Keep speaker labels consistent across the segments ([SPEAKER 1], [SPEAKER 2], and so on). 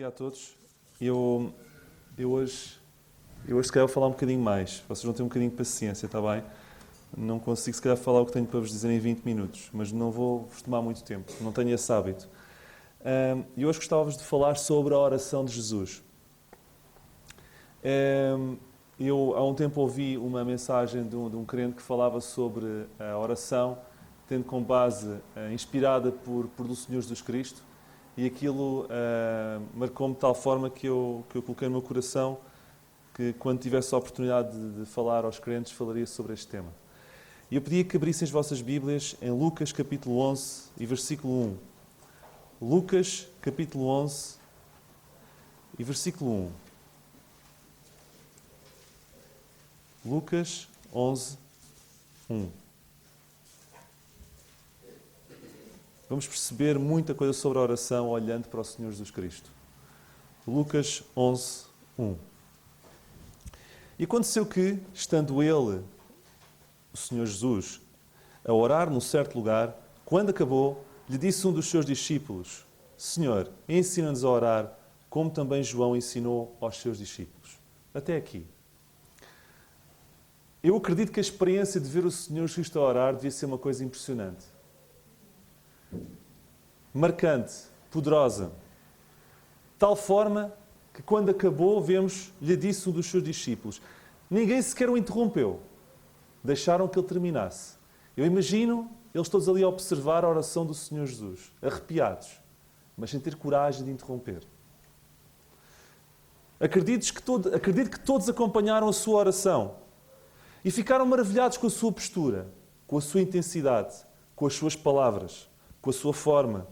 [SPEAKER 1] dia a todos. Eu hoje se calhar vou falar um bocadinho mais. Vocês vão ter um bocadinho de paciência, está bem? Não consigo se calhar falar o que tenho para vos dizer em 20 minutos, mas não vou vos tomar muito tempo, não tenho esse hábito. E hoje gostava-vos de falar sobre a oração de Jesus. Eu há um tempo ouvi uma mensagem de um crente que falava sobre a oração, tendo como base inspirada do Senhor Jesus Cristo, e aquilo marcou-me de tal forma que eu coloquei no meu coração que quando tivesse a oportunidade de falar aos crentes, falaria sobre este tema. E eu pedia que abrissem as vossas Bíblias em Lucas capítulo 11 e versículo 1. Lucas capítulo 11 e versículo 1. Lucas 11, 1. Vamos perceber muita coisa sobre a oração olhando para o Senhor Jesus Cristo. Lucas 11, 1. E aconteceu que, estando ele, o Senhor Jesus, a orar num certo lugar, quando acabou, lhe disse um dos seus discípulos: Senhor, ensina-nos a orar, como também João ensinou aos seus discípulos. Até aqui. Eu acredito que a experiência de ver o Senhor Cristo a orar devia ser uma coisa impressionante. Marcante, poderosa. De tal forma que quando acabou, lhe disse um dos seus discípulos. Ninguém sequer o interrompeu. Deixaram que ele terminasse. Eu imagino eles todos ali a observar a oração do Senhor Jesus, arrepiados, mas sem ter coragem de interromper. Acredito que todos acompanharam a sua oração e ficaram maravilhados com a sua postura, com a sua intensidade, com as suas palavras, com a sua forma.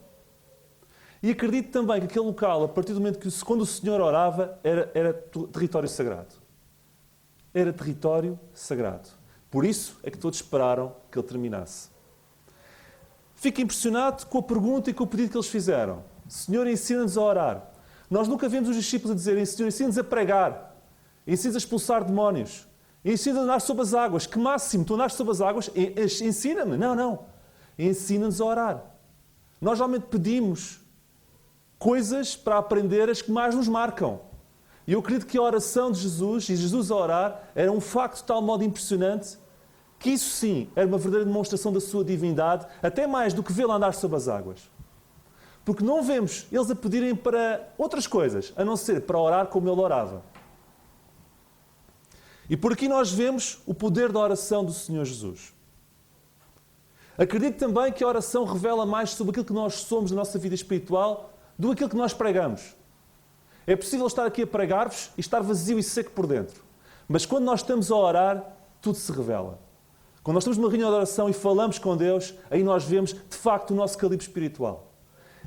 [SPEAKER 1] E acredito também que aquele local, a partir do momento que quando o Senhor orava, era território sagrado. Era território sagrado. Por isso é que todos esperaram que ele terminasse. Fico impressionado com a pergunta e com o pedido que eles fizeram. Senhor, ensina-nos a orar. Nós nunca vemos os discípulos a dizerem: Senhor, ensina-nos a pregar. Ensina-nos a expulsar demónios. Ensina-nos a andar sobre as águas. Que máximo, tu andaste sobre as águas? Ensina-me. Não. Ensina-nos a orar. Nós realmente pedimos coisas para aprender as que mais nos marcam. E eu acredito que a oração de Jesus, e Jesus a orar, era um facto de tal modo impressionante que isso sim era uma verdadeira demonstração da sua divindade, até mais do que vê-lo andar sobre as águas. Porque não vemos eles a pedirem para outras coisas, a não ser para orar como ele orava. E por aqui nós vemos o poder da oração do Senhor Jesus. Acredito também que a oração revela mais sobre aquilo que nós somos na nossa vida espiritual do que aquilo que nós pregamos. É possível estar aqui a pregar-vos e estar vazio e seco por dentro. Mas quando nós estamos a orar, tudo se revela. Quando nós estamos numa reunião de oração e falamos com Deus, aí nós vemos, de facto, o nosso calibre espiritual.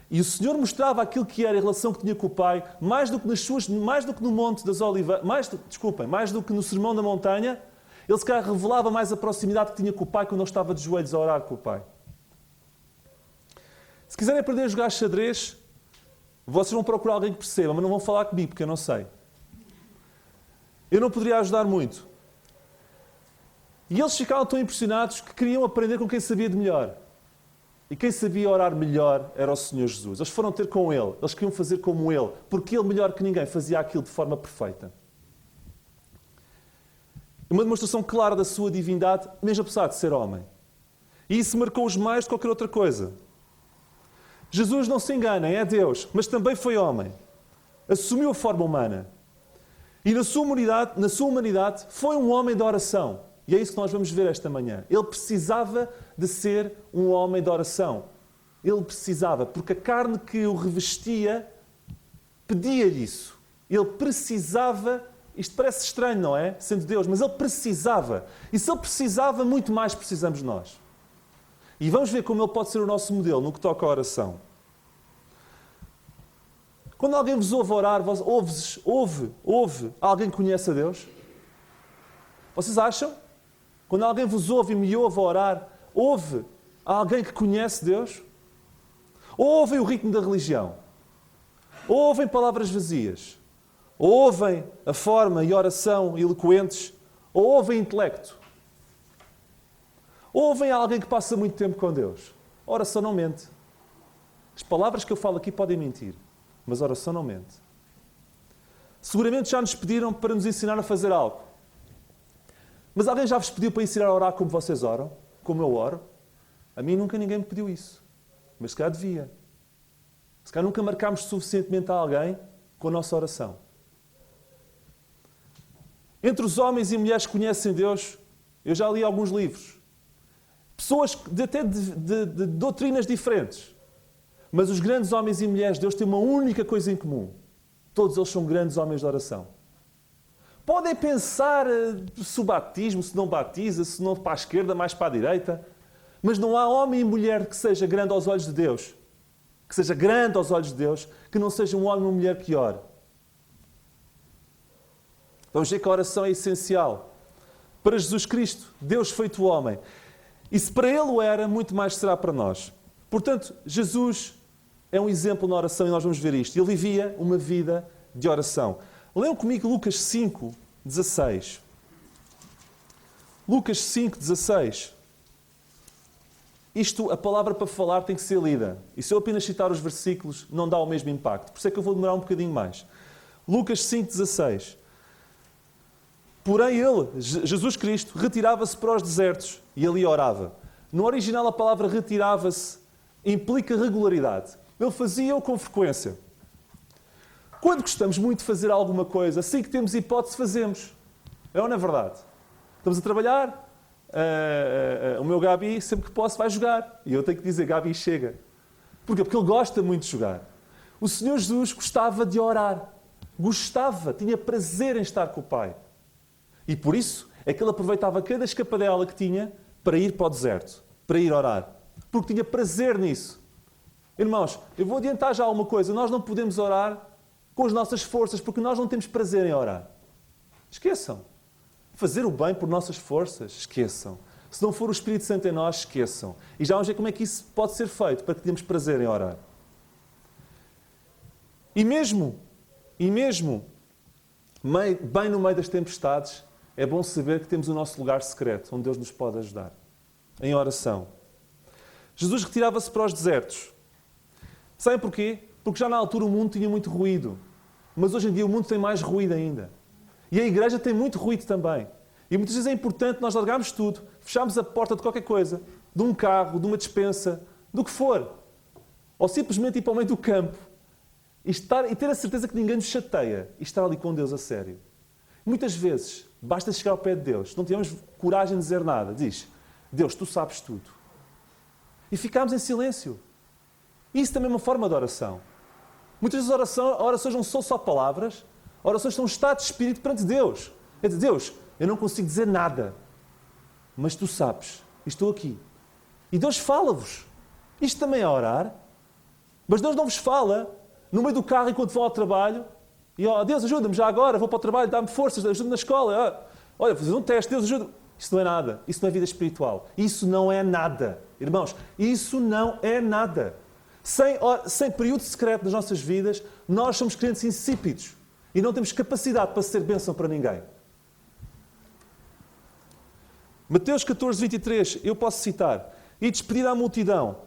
[SPEAKER 1] E o Senhor mostrava aquilo que era a relação que tinha com o Pai, mais do que no Monte das Oliveiras, mais do que no Sermão da Montanha, ele se calhar revelava mais a proximidade que tinha com o Pai quando ele estava de joelhos a orar com o Pai. Se quiserem aprender a jogar xadrez, vocês vão procurar alguém que perceba, mas não vão falar comigo, porque eu não sei. Eu não poderia ajudar muito. E eles ficaram tão impressionados que queriam aprender com quem sabia de melhor. E quem sabia orar melhor era o Senhor Jesus. Eles foram ter com Ele. Eles queriam fazer como Ele. Porque Ele, melhor que ninguém, fazia aquilo de forma perfeita. Uma demonstração clara da sua divindade, mesmo apesar de ser homem. E isso marcou-os mais do que qualquer outra coisa. Jesus, não se enganem, é Deus, mas também foi homem. Assumiu a forma humana. E na sua humanidade foi um homem da oração. E é isso que nós vamos ver esta manhã. Ele precisava de ser um homem de oração. Ele precisava, porque a carne que o revestia pedia-lhe isso. Ele precisava, isto parece estranho, não é? Sendo Deus, mas ele precisava. E se ele precisava, muito mais precisamos nós. E vamos ver como ele pode ser o nosso modelo no que toca à oração. Quando alguém vos ouve orar, ouve alguém que conhece a Deus? Vocês acham? Quando alguém vos ouve e me ouve orar, ouve alguém que conhece Deus? Ou ouvem o ritmo da religião? Ou ouvem palavras vazias? Ou ouvem a forma e oração eloquentes? Ou ouvem intelecto? Ou ouvem alguém que passa muito tempo com Deus? A oração não mente. As palavras que eu falo aqui podem mentir, mas a oração não mente. Seguramente já nos pediram para nos ensinar a fazer algo. Mas alguém já vos pediu para ensinar a orar como vocês oram? Como eu oro? A mim nunca ninguém me pediu isso. Mas se calhar devia. Se calhar nunca marcámos suficientemente a alguém com a nossa oração. Entre os homens e mulheres que conhecem Deus, eu já li alguns livros. Pessoas até de doutrinas diferentes. Mas os grandes homens e mulheres de Deus têm uma única coisa em comum. Todos eles são grandes homens de oração. Podem pensar se o batismo, se não batiza, se não para a esquerda, mais para a direita. Mas não há homem e mulher que seja grande aos olhos de Deus, que seja grande aos olhos de Deus, que não seja um homem ou uma mulher que ore. Vamos ver que a oração é essencial. Para Jesus Cristo, Deus feito homem. E se para Ele o era, muito mais será para nós. Portanto, Jesus é um exemplo na oração e nós vamos ver isto. Ele vivia uma vida de oração. Leiam comigo Lucas 5, 16. Lucas 5, 16. Isto, a palavra para falar tem que ser lida. E se eu apenas citar os versículos, não dá o mesmo impacto. Por isso é que eu vou demorar um bocadinho mais. Lucas 5, 16. Porém ele, Jesus Cristo, retirava-se para os desertos e ali orava. No original a palavra retirava-se implica regularidade. Ele fazia-o com frequência. Quando gostamos muito de fazer alguma coisa, assim que temos hipótese, fazemos. É ou não é verdade? Estamos a trabalhar, o meu Gabi, sempre que posso, vai jogar. E eu tenho que dizer, Gabi, chega. Porquê? Porque ele gosta muito de jogar. O Senhor Jesus gostava de orar. Gostava, tinha prazer em estar com o Pai. E por isso é que ele aproveitava cada escapadela que tinha para ir para o deserto, para ir orar. Porque tinha prazer nisso. Irmãos, eu vou adiantar já uma coisa. Nós não podemos orar com as nossas forças, porque nós não temos prazer em orar. Esqueçam. Fazer o bem por nossas forças, esqueçam. Se não for o Espírito Santo em nós, esqueçam. E já vamos ver como é que isso pode ser feito para que tenhamos prazer em orar. E mesmo, bem no meio das tempestades, é bom saber que temos o nosso lugar secreto, onde Deus nos pode ajudar. Em oração. Jesus retirava-se para os desertos. Sabem porquê? Porque já na altura o mundo tinha muito ruído. Mas hoje em dia o mundo tem mais ruído ainda. E a igreja tem muito ruído também. E muitas vezes é importante nós largarmos tudo, fecharmos a porta de qualquer coisa, de um carro, de uma despensa, do que for. Ou simplesmente ir para o meio do campo e ter a certeza que ninguém nos chateia e estar ali com Deus a sério. Muitas vezes basta chegar ao pé de Deus, se não tivermos coragem de dizer nada, diz: Deus, tu sabes tudo. E ficamos em silêncio. Isso também é uma forma de oração. Muitas vezes orações não são só palavras, orações são um estado de espírito perante Deus. É de Deus, eu não consigo dizer nada, mas tu sabes, estou aqui. E Deus fala-vos. Isto também é orar. Mas Deus não vos fala no meio do carro enquanto vão ao trabalho e, Deus, ajuda-me já agora, vou para o trabalho, dá-me forças, ajuda-me na escola. Olha, vou fazer um teste, Deus, ajuda-me. Isso não é nada. Isso não é vida espiritual. Isso não é nada. Irmãos, isso não é nada. Sem período secreto nas nossas vidas, nós somos crentes insípidos e não temos capacidade para ser bênção para ninguém. Mateus 14, 23, eu posso citar. E despedido à multidão,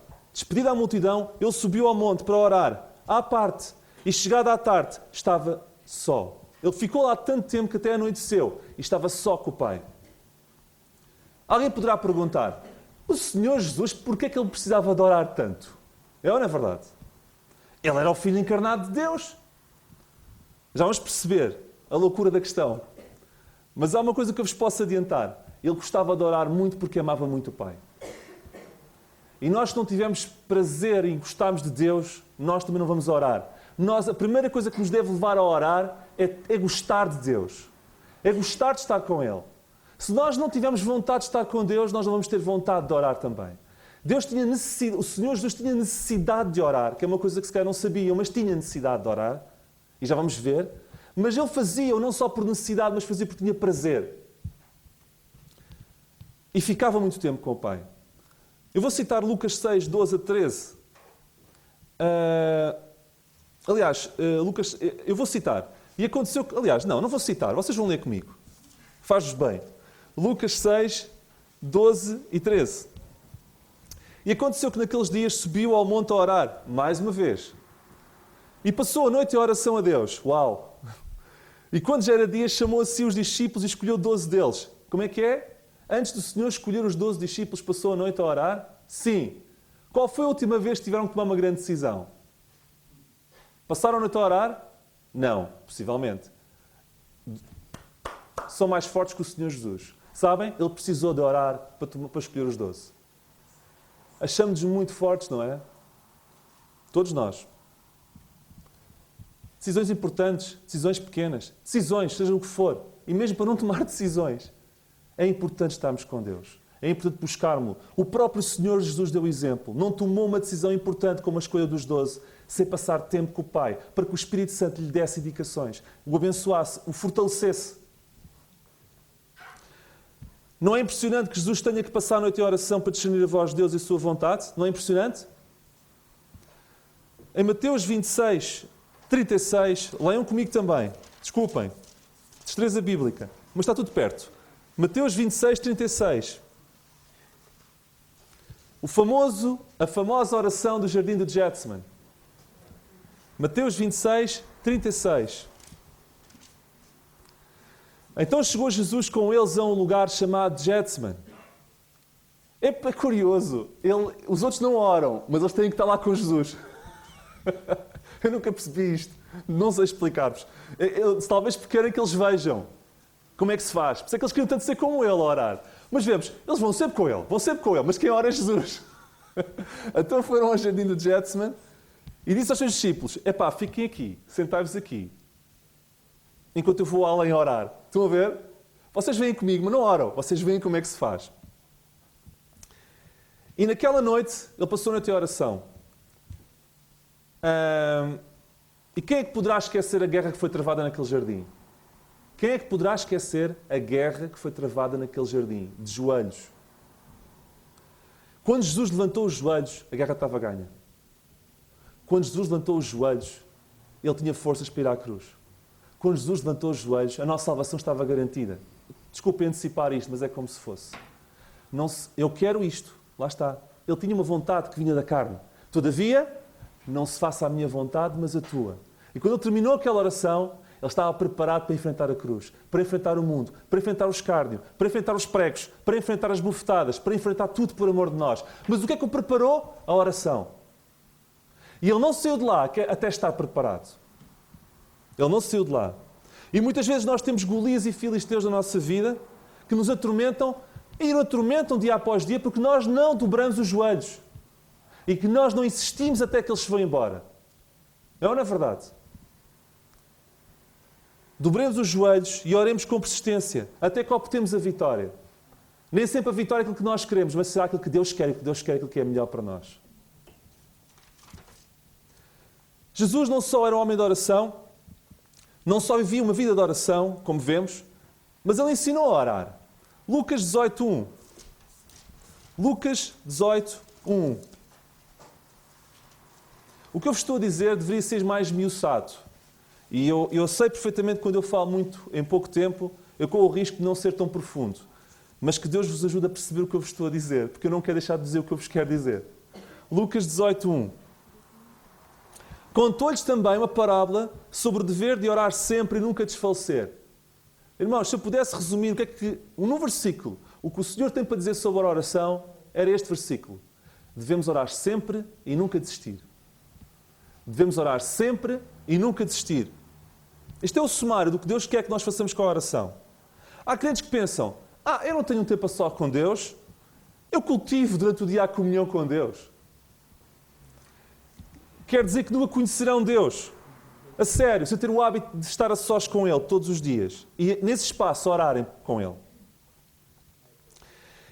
[SPEAKER 1] ele subiu ao monte para orar, à parte, e chegada à tarde, estava só. Ele ficou lá tanto tempo que até anoiteceu e estava só com o Pai. Alguém poderá perguntar: o Senhor Jesus, porquê é que ele precisava de orar tanto? É ou não é verdade? Ele era o Filho encarnado de Deus. Já vamos perceber a loucura da questão. Mas há uma coisa que eu vos posso adiantar. Ele gostava de orar muito porque amava muito o Pai. E nós, se não tivermos prazer e gostarmos de Deus, nós também não vamos orar. A primeira coisa que nos deve levar a orar é gostar de Deus. É gostar de estar com Ele. Se nós não tivermos vontade de estar com Deus, nós não vamos ter vontade de orar também. O Senhor Jesus tinha necessidade de orar, que é uma coisa que se calhar não sabiam, mas tinha necessidade de orar. E já vamos ver. Mas Ele fazia-o não só por necessidade, mas fazia porque tinha prazer. E ficava muito tempo com o Pai. Eu vou citar Lucas 6, 12 a 13. Lucas, eu vou citar. E aconteceu que... Aliás, não vou citar. Vocês vão ler comigo. Faz-vos bem. Lucas 6, 12 e 13. E aconteceu que naqueles dias subiu ao monte a orar, mais uma vez. E passou a noite em oração a Deus. Uau! E quando já era dia, chamou a si os discípulos e escolheu 12 deles. Como é que é? Antes do Senhor escolher os 12 discípulos, passou a noite a orar? Sim. Qual foi a última vez que tiveram que tomar uma grande decisão? Passaram a noite a orar? Não, possivelmente. São mais fortes que o Senhor Jesus. Sabem? Ele precisou de orar para escolher os 12. Achamos-nos muito fortes, não é? Todos nós. Decisões importantes, decisões pequenas, decisões, seja o que for. E mesmo para não tomar decisões, é importante estarmos com Deus. É importante buscarmos. O próprio Senhor Jesus deu o exemplo. Não tomou uma decisão importante como a escolha dos 12, sem passar tempo com o Pai, para que o Espírito Santo lhe desse indicações, o abençoasse, o fortalecesse. Não é impressionante que Jesus tenha que passar a noite em oração para discernir a voz de Deus e a sua vontade? Não é impressionante? Em Mateus 26, 36, leiam comigo também. Desculpem, destreza bíblica, mas está tudo perto. Mateus 26, 36. A famosa oração do jardim de Getsemane. Mateus 26, 36. Então chegou Jesus com eles a um lugar chamado Getsemane. É curioso. Os outros não oram, mas eles têm que estar lá com Jesus. Eu nunca percebi isto. Não sei explicar-vos. Talvez porque querem que eles vejam como é que se faz. Por isso é que eles queriam tanto ser como ele a orar. Mas vemos, eles vão sempre com ele. Mas quem ora é Jesus. Então foram ao jardim de Getsemane e disse aos seus discípulos: fiquem aqui, sentai-vos aqui, enquanto eu vou além orar. Estão a ver? Vocês vêm comigo, mas não oram. Vocês veem como é que se faz. E naquela noite, ele passou a noite em oração. E quem é que poderá esquecer a guerra que foi travada naquele jardim? Quem é que poderá esquecer a guerra que foi travada naquele jardim? De joelhos. Quando Jesus levantou os joelhos, a guerra estava ganha. Quando Jesus levantou os joelhos, ele tinha forças para ir à cruz. Quando Jesus levantou os joelhos, a nossa salvação estava garantida. Desculpem antecipar isto, mas é como se fosse. Eu quero isto. Lá está. Ele tinha uma vontade que vinha da carne. Todavia, não se faça a minha vontade, mas a tua. E quando ele terminou aquela oração, ele estava preparado para enfrentar a cruz, para enfrentar o mundo, para enfrentar o escárnio, para enfrentar os pregos, para enfrentar as bufetadas, para enfrentar tudo por amor de nós. Mas o que é que o preparou? A oração. E ele não saiu de lá até estar preparado. Ele não saiu de lá. E muitas vezes nós temos Golias e filisteus na nossa vida que nos atormentam e nos atormentam dia após dia porque nós não dobramos os joelhos e que nós não insistimos até que eles se vão embora. Não é verdade? Dobremos os joelhos e oremos com persistência até que obtemos a vitória. Nem sempre a vitória é aquilo que nós queremos, mas será aquilo que Deus quer e que Deus quer aquilo que é melhor para nós. Jesus não só era um homem de oração, não só vivia uma vida de oração, como vemos, mas ele ensinou a orar. Lucas 18:1. Lucas 18:1. O que eu vos estou a dizer deveria ser mais esmiuçado. E eu sei perfeitamente que quando eu falo muito em pouco tempo, eu corro o risco de não ser tão profundo. Mas que Deus vos ajude a perceber o que eu vos estou a dizer, porque eu não quero deixar de dizer o que eu vos quero dizer. Lucas 18:1. Contou-lhes também uma parábola sobre o dever de orar sempre e nunca desfalecer. Irmãos, se eu pudesse resumir no versículo, o que o Senhor tem para dizer sobre a oração, era este versículo. Devemos orar sempre e nunca desistir. Devemos orar sempre e nunca desistir. Este é o sumário do que Deus quer que nós façamos com a oração. Há crentes que pensam, eu não tenho um tempo a só com Deus, eu cultivo durante o dia a comunhão com Deus. Quer dizer que nunca conhecerão Deus. A sério, sem ter o hábito de estar a sós com Ele todos os dias. E nesse espaço orarem com Ele.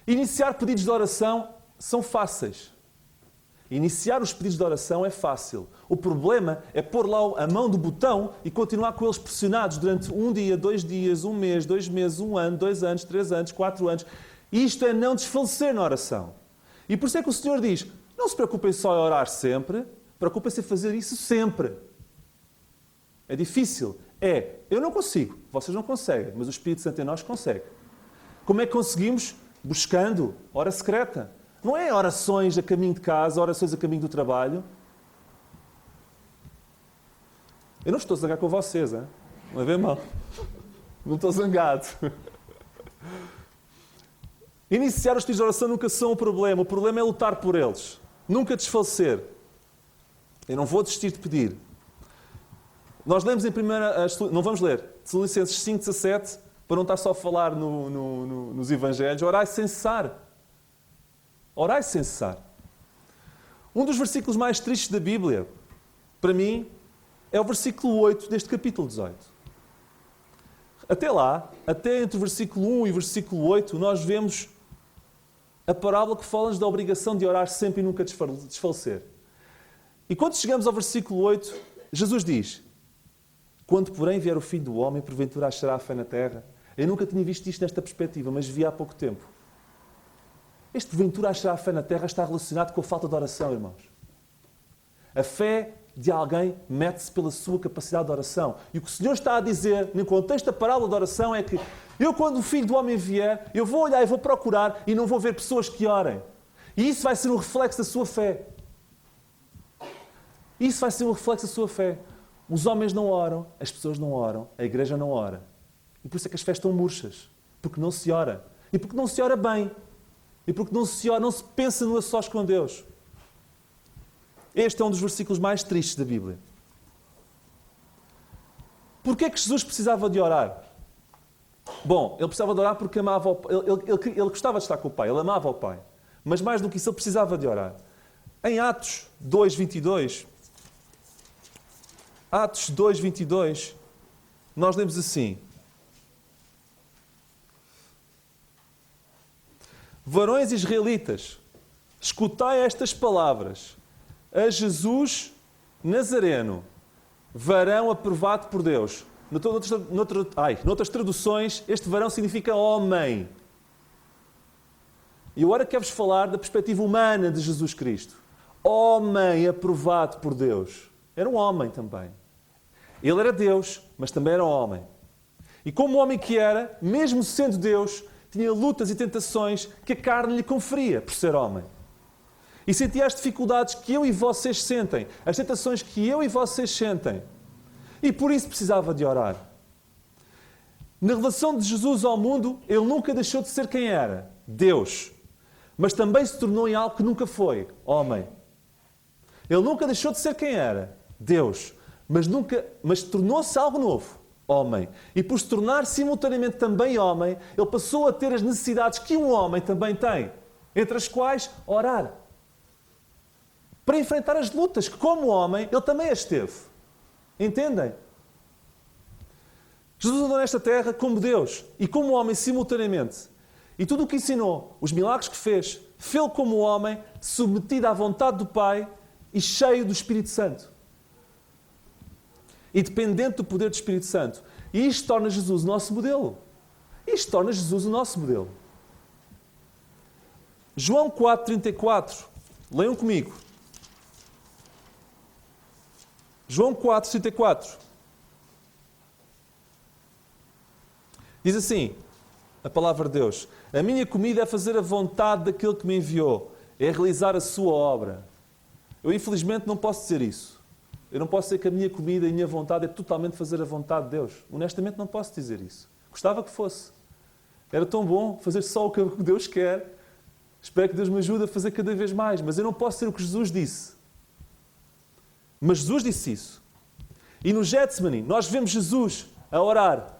[SPEAKER 1] Iniciar pedidos de oração são fáceis. Iniciar os pedidos de oração é fácil. O problema é pôr lá a mão do botão e continuar com eles pressionados durante 1 dia, 2 dias, 1 mês, 2 meses, 1 ano, 2 anos, 3 anos, 4 anos. E isto é não desfalecer na oração. E por isso é que o Senhor diz, não se preocupem só em orar sempre, preocupem-se em fazer isso sempre. É difícil. Eu não consigo, vocês não conseguem, mas o Espírito Santo em nós consegue. Como é que conseguimos? Buscando hora secreta. Não é orações a caminho de casa, orações a caminho do trabalho. Eu não estou a zangar com vocês, hein? Não levem mal. Não estou zangado. Iniciar os pedidos de oração nunca são um problema. O problema é lutar por eles. Nunca desfalecer. Eu não vou desistir de pedir. Nós lemos em primeira... Não vamos ler. Tessalonicenses 5:17, para não estar só a falar nos Evangelhos. Orai sem cessar. Orai sem cessar. Um dos versículos mais tristes da Bíblia, para mim, é o versículo 8 deste capítulo 18. Até lá, até entre o versículo 1 e o versículo 8, nós vemos a parábola que fala-nos da obrigação de orar sempre e nunca desfalecer. E quando chegamos ao versículo 8, Jesus diz: quando, porém, vier o Filho do Homem, porventura achará a fé na terra. Eu nunca tinha visto isto nesta perspectiva, mas vi há pouco tempo. Este porventura achará a fé na terra está relacionado com a falta de oração, irmãos. A fé de alguém mede-se pela sua capacidade de oração. E o que o Senhor está a dizer, no contexto da parábola de oração, é que eu, quando o Filho do Homem vier, eu vou olhar e vou procurar e não vou ver pessoas que orem. E isso vai ser um reflexo da sua fé. Isso vai ser um reflexo da sua fé. Os homens não oram, as pessoas não oram, a igreja não ora. E por isso é que as fés estão murchas. Porque não se ora. E porque não se ora bem. E porque não se ora, não se pensa no a sós com Deus. Este é um dos versículos mais tristes da Bíblia. Porquê é que Jesus precisava de orar? Bom, ele precisava de orar porque amava o Pai. Ele gostava de estar com o Pai, ele amava o Pai. Mas mais do que isso, ele precisava de orar. Em Atos 2:22, nós lemos assim: varões israelitas, escutai estas palavras. A Jesus Nazareno, varão aprovado por Deus. Noutras traduções, este varão significa homem. E agora quero-vos falar da perspectiva humana de Jesus Cristo. Homem aprovado por Deus. Era um homem também. Ele era Deus, mas também era homem. E como homem que era, mesmo sendo Deus, tinha lutas e tentações que a carne lhe conferia por ser homem. E sentia as dificuldades que eu e vocês sentem, as tentações que eu e vocês sentem. E por isso precisava de orar. Na relação de Jesus ao mundo, ele nunca deixou de ser quem era, Deus. Mas também se tornou em algo que nunca foi, homem. Ele nunca deixou de ser quem era, Deus. Mas tornou-se algo novo, homem. E por se tornar simultaneamente também homem, ele passou a ter as necessidades que um homem também tem, entre as quais orar. Para enfrentar as lutas que, como homem, ele também as teve. Entendem? Jesus andou nesta terra como Deus e como homem simultaneamente. E tudo o que ensinou, os milagres que fez, fê-lo como homem, submetido à vontade do Pai e cheio do Espírito Santo. E dependente do poder do Espírito Santo. E isto torna Jesus o nosso modelo. Isto torna Jesus o nosso modelo. João 4:34. Leiam comigo. João 4:34. Diz assim, a palavra de Deus: a minha comida é fazer a vontade daquele que me enviou, é realizar a sua obra. Eu infelizmente não posso dizer isso. Eu não posso dizer que a minha comida e a minha vontade é totalmente fazer a vontade de Deus. Honestamente não posso dizer isso. Gostava que fosse. Era tão bom fazer só o que Deus quer. Espero que Deus me ajude a fazer cada vez mais. Mas eu não posso ser o que Jesus disse. Mas Jesus disse isso. E no Getsemane, nós vemos Jesus a orar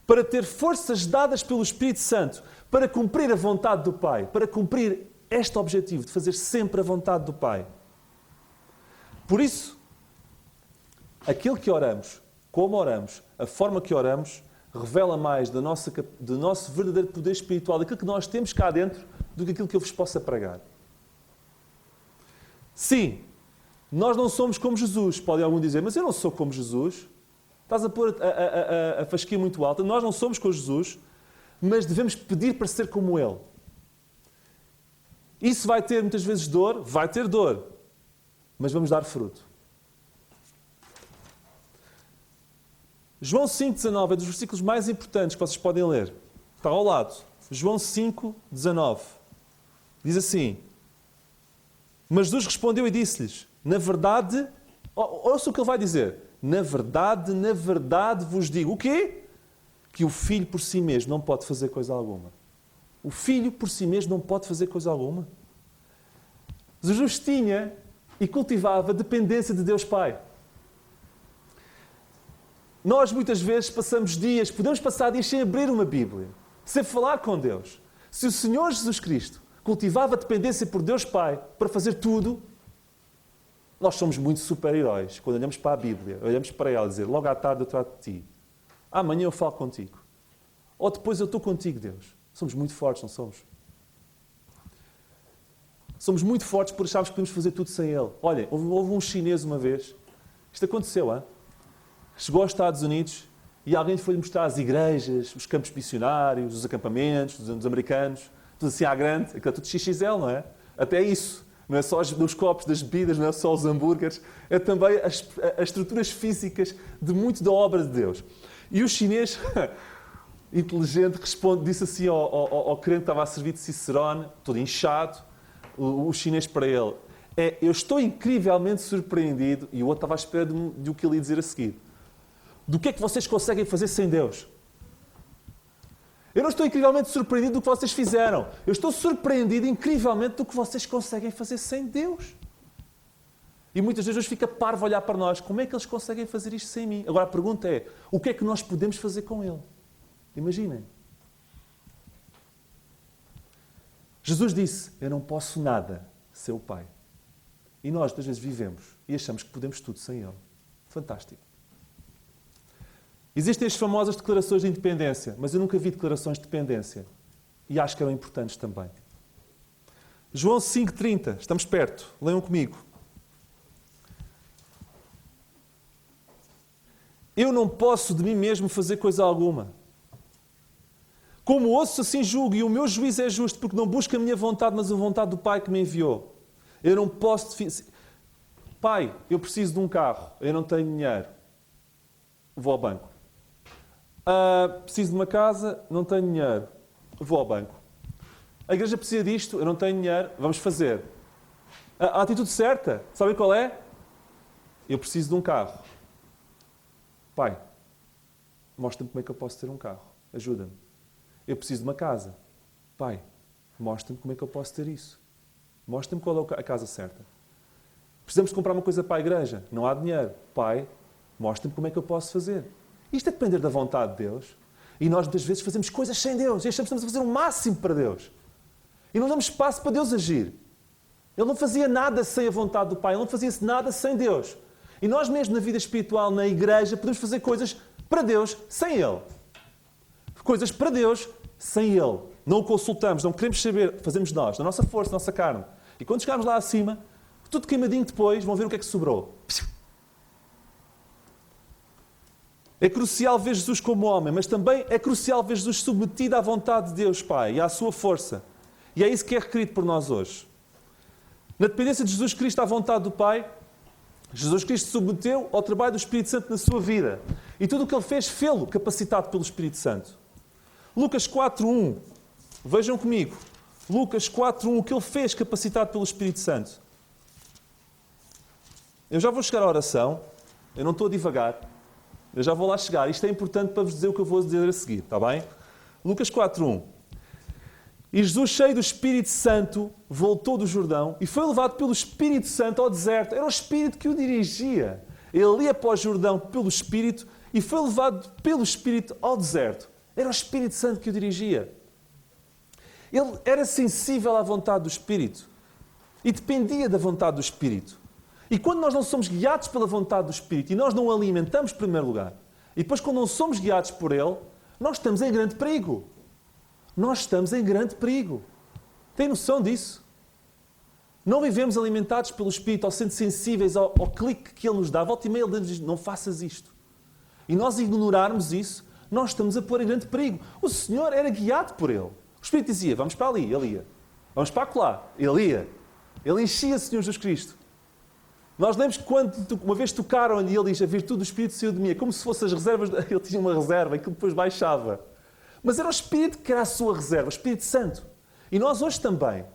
[SPEAKER 1] para ter forças dadas pelo Espírito Santo para cumprir a vontade do Pai, para cumprir este objetivo de fazer sempre a vontade do Pai. Por isso, aquilo que oramos, como oramos, a forma que oramos, revela mais do nosso verdadeiro poder espiritual, daquilo que nós temos cá dentro, do que aquilo que eu vos possa pregar. Sim, nós não somos como Jesus. Pode algum dizer, mas eu não sou como Jesus. Estás a pôr a fasquia muito alta. Nós não somos como Jesus, mas devemos pedir para ser como Ele. Isso vai ter muitas vezes dor, vai ter dor, mas vamos dar fruto. João 5:19 é dos versículos mais importantes que vocês podem ler. Está ao lado. João 5:19. Diz assim: mas Jesus respondeu e disse-lhes: na verdade, ouça o que ele vai dizer. na verdade vos digo. O quê? Que o filho por si mesmo não pode fazer coisa alguma. O filho por si mesmo não pode fazer coisa alguma. Jesus tinha e cultivava dependência de Deus Pai. Nós muitas vezes passamos dias, podemos passar dias sem abrir uma Bíblia, sem falar com Deus. Se o Senhor Jesus Cristo cultivava dependência por Deus Pai para fazer tudo, nós somos muito super-heróis. Quando olhamos para a Bíblia, olhamos para ela e dizer, logo à tarde eu trato de ti. Amanhã eu falo contigo. Ou depois eu estou contigo, Deus. Somos muito fortes, não somos? Somos muito fortes por acharmos que podemos fazer tudo sem Ele. Olha, houve um chinês uma vez. Isto aconteceu, hein? Chegou aos Estados Unidos e alguém foi-lhe mostrar as igrejas, os campos missionários, os acampamentos dos americanos. Tudo assim à grande. Aquilo é tudo XXL, não é? Até isso. Não é só os copos das bebidas, não é só os hambúrgueres. É também as estruturas físicas de muito da obra de Deus. E o chinês, inteligente, disse assim ao crente que estava a servir de Cicerone, todo inchado, o chinês para ele, eu estou incrivelmente surpreendido, e o outro estava à espera de o que ele ia dizer a seguir. Do que é que vocês conseguem fazer sem Deus? Eu não estou incrivelmente surpreendido do que vocês fizeram. Eu estou surpreendido incrivelmente do que vocês conseguem fazer sem Deus. E muitas vezes Deus fica parvo a olhar para nós. Como é que eles conseguem fazer isto sem mim? Agora a pergunta é, o que é que nós podemos fazer com Ele? Imaginem. Jesus disse, eu não posso nada sem o Pai. E nós, às vezes, vivemos e achamos que podemos tudo sem Ele. Fantástico. Existem as famosas declarações de independência, mas eu nunca vi declarações de dependência. E acho que eram importantes também. João 5,30. Estamos perto. Leiam comigo. Eu não posso de mim mesmo fazer coisa alguma. Como ouço, assim julgo, e o meu juízo é justo, porque não busco a minha vontade, mas a vontade do Pai que me enviou. Eu não posso... Pai, eu preciso de um carro. Eu não tenho dinheiro. Vou ao banco. Preciso de uma casa, não tenho dinheiro. Vou ao banco. A igreja precisa disto, eu não tenho dinheiro, vamos fazer. A atitude certa, sabem qual é? Eu preciso de um carro. Pai, mostra-me como é que eu posso ter um carro. Ajuda-me. Eu preciso de uma casa. Pai, mostra-me como é que eu posso ter isso. Mostra-me qual é a casa certa. Precisamos comprar uma coisa para a igreja. Não há dinheiro. Pai, mostra-me como é que eu posso fazer. Isto é depender da vontade de Deus. E nós, muitas vezes, fazemos coisas sem Deus. E achamos que estamos a fazer o máximo para Deus. E não damos espaço para Deus agir. Ele não fazia nada sem a vontade do Pai. Ele não fazia nada sem Deus. E nós mesmo, na vida espiritual, na igreja, podemos fazer coisas para Deus sem Ele. Coisas para Deus sem Ele. Não o consultamos, não queremos saber. Fazemos nós, na nossa força, na nossa carne. E quando chegarmos lá acima, tudo queimadinho depois, vão ver o que é que sobrou. É crucial ver Jesus como homem, mas também é crucial ver Jesus submetido à vontade de Deus Pai e à sua força. E é isso que é requerido por nós hoje. Na dependência de Jesus Cristo à vontade do Pai, Jesus Cristo submeteu ao trabalho do Espírito Santo na sua vida. E tudo o que Ele fez, fê-lo capacitado pelo Espírito Santo. Lucas 4.1. Vejam comigo. Lucas 4.1. O que Ele fez capacitado pelo Espírito Santo. Eu já vou chegar à oração. Eu não estou a divagar. Eu já vou lá chegar. Isto é importante para vos dizer o que eu vou dizer a seguir. Está bem? Lucas 4.1. E Jesus, cheio do Espírito Santo, voltou do Jordão e foi levado pelo Espírito Santo ao deserto. Era o Espírito que o dirigia. Ele ia para o Jordão pelo Espírito e foi levado pelo Espírito ao deserto. Era o Espírito Santo que o dirigia. Ele era sensível à vontade do Espírito e dependia da vontade do Espírito. E quando nós não somos guiados pela vontade do Espírito e nós não o alimentamos em primeiro lugar, e depois quando não somos guiados por Ele, nós estamos em grande perigo. Nós estamos em grande perigo. Tem noção disso? Não vivemos alimentados pelo Espírito ou sendo sensíveis ao clique que Ele nos dá. Volta e meia Ele diz, não faças isto. E nós ignorarmos isso, nós estamos a pôr em grande perigo. O Senhor era guiado por Ele. O Espírito dizia, vamos para ali, Ele ia. Vamos para acolá, Ele ia. Ele enchia o Senhor Jesus Cristo. Nós lemos que quando uma vez tocaram-lhe e Ele diz, a virtude do Espírito saiu de mim. É como se fossem as reservas, Ele tinha uma reserva e que depois baixava. Mas era o Espírito que era a sua reserva, o Espírito Santo. E nós hoje também.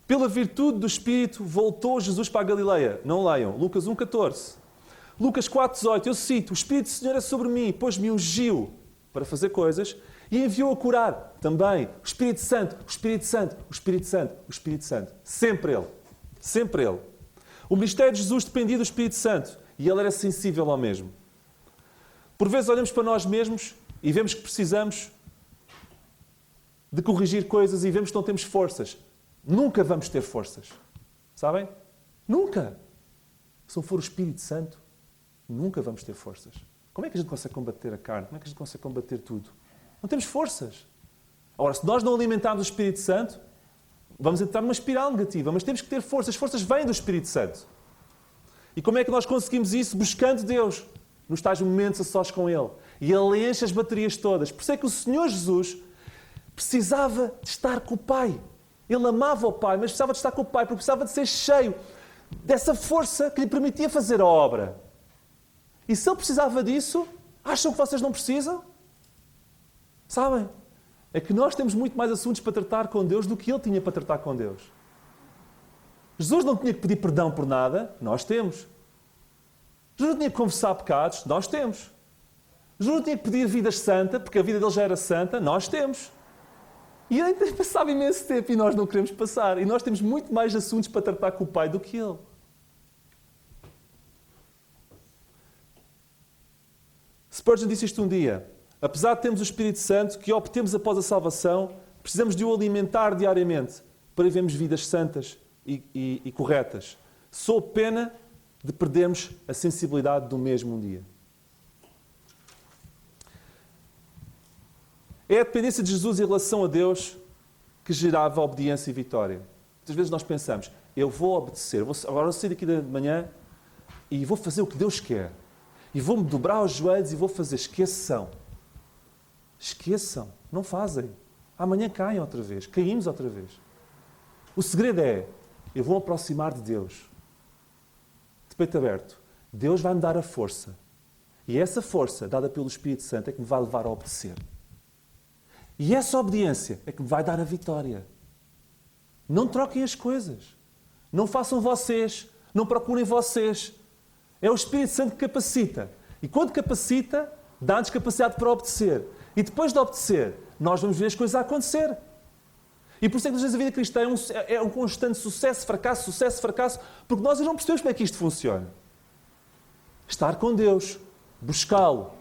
[SPEAKER 1] Pela virtude do Espírito voltou Jesus para a Galileia. Não leiam. Lucas 1,14. Lucas 4,18. Eu cito: o Espírito do Senhor é sobre mim, pois me ungiu para fazer coisas e enviou a curar. Também. O Espírito Santo, o Espírito Santo, o Espírito Santo, o Espírito Santo. Sempre Ele. Sempre Ele. O ministério de Jesus dependia do Espírito Santo e Ele era sensível ao mesmo. Por vezes olhamos para nós mesmos e vemos que precisamos de corrigir coisas e vemos que não temos forças. Nunca vamos ter forças. Sabem? Nunca. Se não for o Espírito Santo, nunca vamos ter forças. Como é que a gente consegue combater a carne? Como é que a gente consegue combater tudo? Não temos forças. Agora, se nós não alimentarmos o Espírito Santo, vamos entrar numa espiral negativa, mas temos que ter forças. As forças vêm do Espírito Santo. E como é que nós conseguimos isso? Buscando Deus, nos tais momentos a sós com Ele. E Ele enche as baterias todas. Por isso é que o Senhor Jesus precisava de estar com o Pai. Ele amava o Pai, mas precisava de estar com o Pai, porque precisava de ser cheio dessa força que lhe permitia fazer a obra. E se Ele precisava disso, acham que vocês não precisam? Sabem? É que nós temos muito mais assuntos para tratar com Deus do que Ele tinha para tratar com Deus. Jesus não tinha que pedir perdão por nada, nós temos. Jesus não tinha que confessar pecados, nós temos. Jesus não tinha que pedir vidas santas, porque a vida dele já era santa, nós temos. E ele passava imenso tempo e nós não queremos passar. E nós temos muito mais assuntos para tratar com o Pai do que Ele. Spurgeon disse isto um dia. Apesar de termos o Espírito Santo, que obtemos após a salvação, precisamos de o alimentar diariamente para vivermos vidas santas e corretas. Sob pena de perdermos a sensibilidade do mesmo um dia. É a dependência de Jesus em relação a Deus que gerava obediência e vitória. Muitas vezes nós pensamos, eu vou obedecer, agora vou sair daqui de manhã e vou fazer o que Deus quer. E vou-me dobrar os joelhos e vou fazer. Esqueçam. Esqueçam. Não fazem. Amanhã caem outra vez. Caímos outra vez. O segredo é, eu vou me aproximar de Deus. De peito aberto. Deus vai-me dar a força. E essa força, dada pelo Espírito Santo, é que me vai levar a obedecer. E essa obediência é que me vai dar a vitória. Não troquem as coisas. Não façam vocês. Não procurem vocês. É o Espírito Santo que capacita. E quando capacita, dá-nos capacidade para obedecer. E depois de obedecer, nós vamos ver as coisas a acontecer. E por isso é que às vezes a vida cristã é um constante sucesso, fracasso, porque nós não percebemos como é que isto funciona. Estar com Deus, buscá-lo.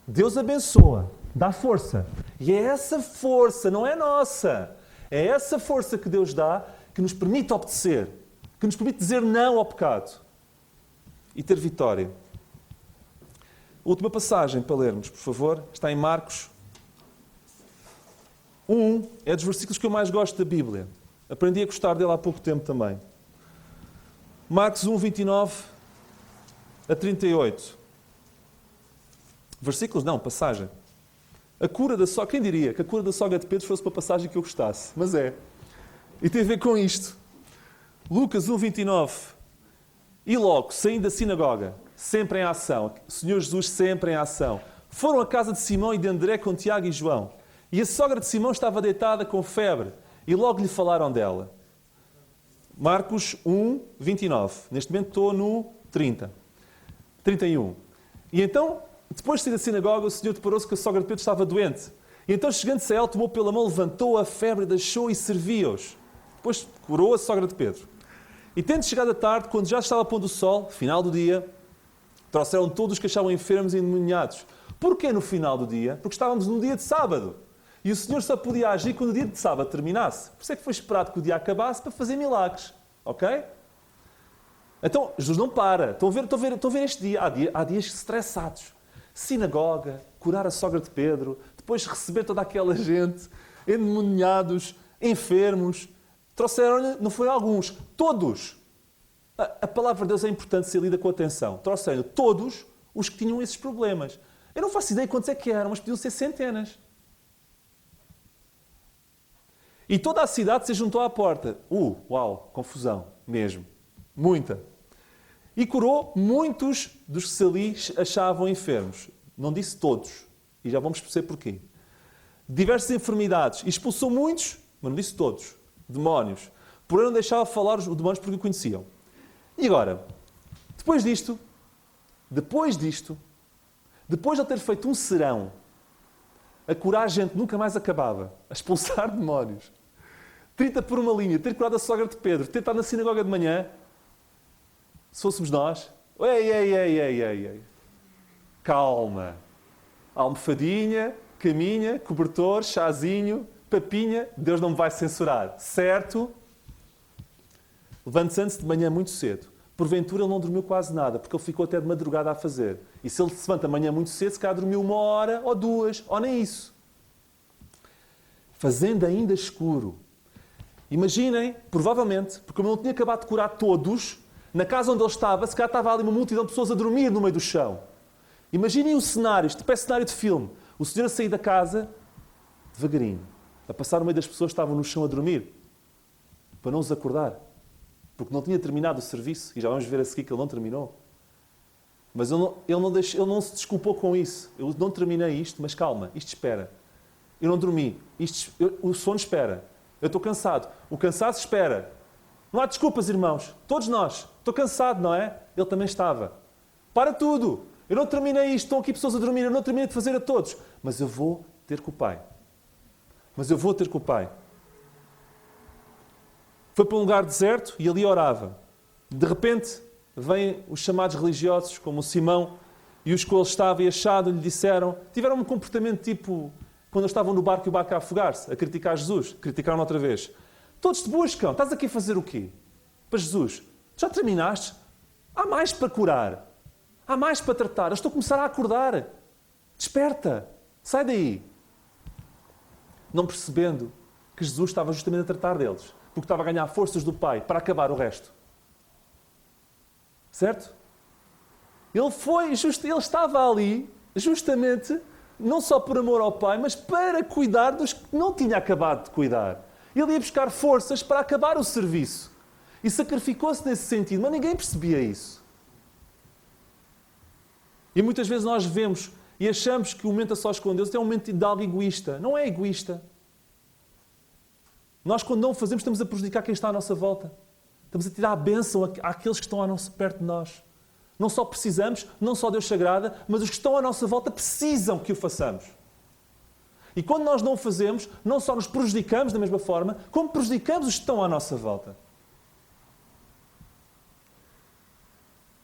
[SPEAKER 1] Deus abençoa, dá força. E é essa força, não é nossa. É essa força que Deus dá que nos permite obedecer, que nos permite dizer não ao pecado e ter vitória. Última passagem para lermos, por favor, está em Marcos 1, é dos versículos que eu mais gosto da Bíblia. Aprendi a gostar dele há pouco tempo também. Marcos 1, 29 a 38. Versículos? Não, passagem. A cura da sogra, quem diria que a cura da sogra de Pedro fosse uma passagem que eu gostasse? Mas é. E tem a ver com isto. Lucas 1, 29. E logo, saindo da sinagoga, sempre em ação, o Senhor Jesus sempre em ação, foram à casa de Simão e de André com Tiago e João. E a sogra de Simão estava deitada com febre e logo lhe falaram dela. Marcos 1, 29. Neste momento estou no 30. 31. E então, depois de sair da sinagoga, o Senhor deparou-se que a sogra de Pedro estava doente. E então, chegando-se a ela, tomou pela mão, levantou a febre, deixou e servia-os. Depois curou a sogra de Pedro. E tendo chegado a tarde, quando já estava pondo o sol, final do dia, trouxeram todos os que achavam enfermos e endemoniados. Porquê no final do dia? Porque estávamos no dia de sábado. E o Senhor só podia agir quando o dia de sábado terminasse. Por isso é que foi esperado que o dia acabasse para fazer milagres. Ok? Então, Jesus não para. Estão a ver este dia. Há dias estressados. Sinagoga, curar a sogra de Pedro, depois receber toda aquela gente, endemoniados, enfermos. Trouxeram-lhe, não foram alguns, todos. A palavra de Deus é importante ser lida com atenção. Trouxeram-lhe todos os que tinham esses problemas. Eu não faço ideia quantos é que eram, mas podiam ser centenas. E toda a cidade se juntou à porta. Uau, confusão, mesmo. Muita. E curou muitos dos que se ali achavam enfermos. Não disse todos. E já vamos perceber porquê. Diversas enfermidades. E expulsou muitos, mas não disse todos. Demónios. Porém, não deixava falar os demónios porque o conheciam. E agora, depois de ele ter feito um serão, a curar a gente nunca mais acabava, a expulsar demónios, 30 por uma linha, ter curado a sogra de Pedro, ter estado na sinagoga de manhã, se fôssemos nós, ei, calma, almofadinha, caminha, cobertor, chazinho, papinha, Deus não me vai censurar, certo? Levante-se de manhã muito cedo. Porventura ele não dormiu quase nada, porque ele ficou até de madrugada a fazer. E se ele se levanta amanhã muito cedo, se calhar dormiu 1 hora, ou 2, ou nem isso. Fazendo ainda escuro. Imaginem, provavelmente, porque como ele não tinha acabado de curar todos, na casa onde ele estava, se calhar estava ali uma multidão de pessoas a dormir no meio do chão. Imaginem o cenário, isto parece cenário de filme. O senhor a sair da casa, devagarinho, a passar no meio das pessoas que estavam no chão a dormir, para não os acordar. Porque não tinha terminado o serviço, e já vamos ver a seguir que ele não terminou. Mas ele não se desculpou com isso. Eu não terminei isto, mas calma, isto espera. Eu não dormi, o sono espera. Eu estou cansado, o cansaço espera. Não há desculpas, irmãos. Todos nós. Estou cansado, não é? Ele também estava. Para tudo. Eu não terminei isto, estão aqui pessoas a dormir, eu não terminei de fazer a todos. Mas eu vou ter com o Pai. Foi para um lugar deserto e ali orava. De repente, vêm os chamados religiosos, como o Simão, e os que ele estava e achado lhe disseram, tiveram um comportamento tipo, quando eles estavam no barco e o barco a afogar-se, a criticar Jesus, criticaram outra vez. Todos te buscam, estás aqui a fazer o quê? Para Jesus, já terminaste? Há mais para curar, há mais para tratar, eu estou a começar a acordar. Desperta, sai daí. Não percebendo que Jesus estava justamente a tratar deles, porque estava a ganhar forças do Pai para acabar o resto. Certo? Ele estava ali, justamente, não só por amor ao Pai, mas para cuidar dos que não tinha acabado de cuidar. Ele ia buscar forças para acabar o serviço. E sacrificou-se nesse sentido, mas ninguém percebia isso. E muitas vezes nós vemos e achamos que o momento a sós com Deus é um momento de algo egoísta. Não é egoísta. Nós, quando não o fazemos, estamos a prejudicar quem está à nossa volta. Estamos a tirar a bênção àqueles que estão perto de nós. Não só precisamos, não só Deus se agrada, mas os que estão à nossa volta precisam que o façamos. E quando nós não o fazemos, não só nos prejudicamos da mesma forma, como prejudicamos os que estão à nossa volta.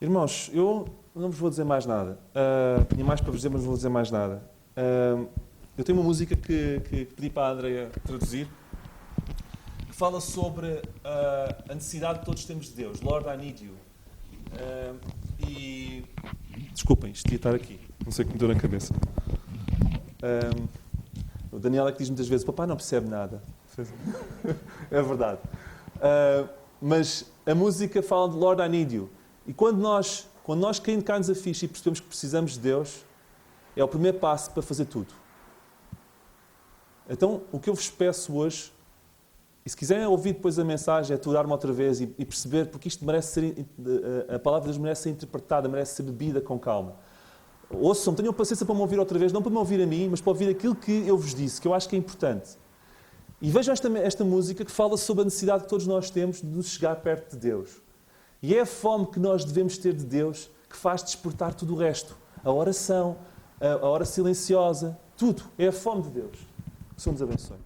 [SPEAKER 1] Irmãos, eu não vos vou dizer mais nada. Tinha mais para vos dizer, mas não vou dizer mais nada. Eu tenho uma música que pedi para a Andrea traduzir, que fala sobre a necessidade que todos temos de Deus. Lord, I need you. E... Desculpem, isto devia estar aqui. Não sei o que me deu na cabeça. O Daniel é que diz muitas vezes, papai não percebe nada. É verdade. Mas a música fala de Lord, I need you. E quando nós cai-nos a ficha e percebemos que precisamos de Deus, é o primeiro passo para fazer tudo. Então, o que eu vos peço hoje, e se quiserem ouvir depois a mensagem, é aturar-me outra vez e perceber, porque isto merece ser, a palavra de Deus merece ser interpretada, merece ser bebida com calma. Ouçam, tenham paciência para me ouvir outra vez, não para me ouvir a mim, mas para ouvir aquilo que eu vos disse, que eu acho que é importante. E vejam esta música que fala sobre a necessidade que todos nós temos de nos chegar perto de Deus. E é a fome que nós devemos ter de Deus que faz despertar tudo o resto. A oração, a hora silenciosa, tudo. É a fome de Deus. Que o Senhor nos abençoe.